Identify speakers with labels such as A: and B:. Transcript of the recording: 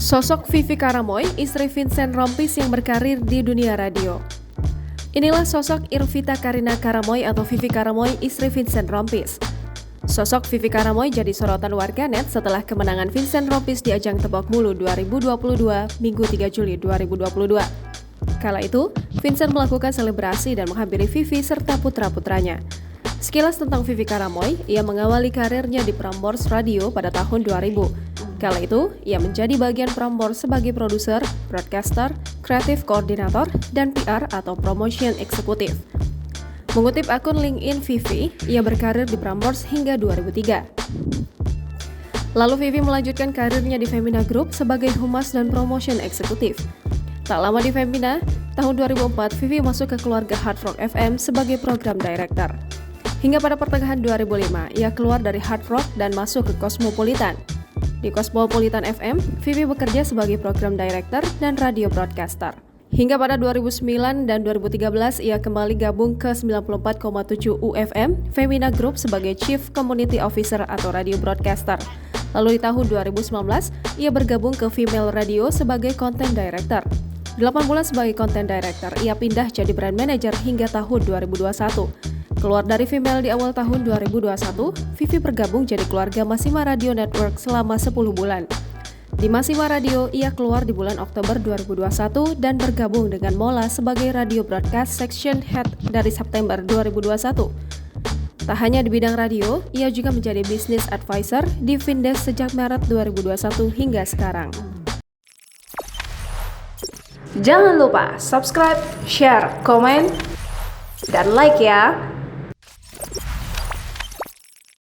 A: Sosok Vivi Karamoy, istri Vincent Rompis yang berkarir di dunia radio. Inilah sosok Irvita Karina Karamoy atau Vivi Karamoy, istri Vincent Rompis. Sosok Vivi Karamoy jadi sorotan warganet setelah kemenangan Vincent Rompis di ajang Tebak Mulu 2022, Minggu 3 Juli 2022. Kala itu, Vincent melakukan selebrasi dan menghampiri Vivi serta putra-putranya. Sekilas tentang Vivi Karamoy, ia mengawali karirnya di Prambors Radio pada tahun 2000. Kala itu, ia menjadi bagian Prambors sebagai produser, broadcaster, kreatif koordinator, dan PR atau promotion eksekutif. Mengutip akun LinkedIn Vivi, ia berkarir di Prambors hingga 2003. Lalu Vivi melanjutkan karirnya di Femina Group sebagai humas dan promotion eksekutif. Tak lama di Femina, tahun 2004 Vivi masuk ke keluarga Hard Rock FM sebagai program director. Hingga pada pertengahan 2005, ia keluar dari Hard Rock dan masuk ke Cosmopolitan. Di Cosmopolitan FM, Vivi bekerja sebagai program director dan radio broadcaster. Hingga pada 2009 dan 2013, ia kembali gabung ke 94,7 UFM, Femina Group sebagai Chief Community Officer atau radio broadcaster. Lalu di tahun 2019, ia bergabung ke Female Radio sebagai Content Director. 8 bulan sebagai Content Director, ia pindah jadi Brand Manager hingga tahun 2021. Keluar dari Female di awal tahun 2021, Vivi bergabung jadi keluarga Masima Radio Network selama 10 bulan. Di Masima Radio, ia keluar di bulan Oktober 2021 dan bergabung dengan Mola sebagai Radio Broadcast Section Head dari September 2021. Tak hanya di bidang radio, ia juga menjadi Business Advisor di Vindes sejak Maret 2021 hingga sekarang. Jangan lupa subscribe, share, komen, dan like ya!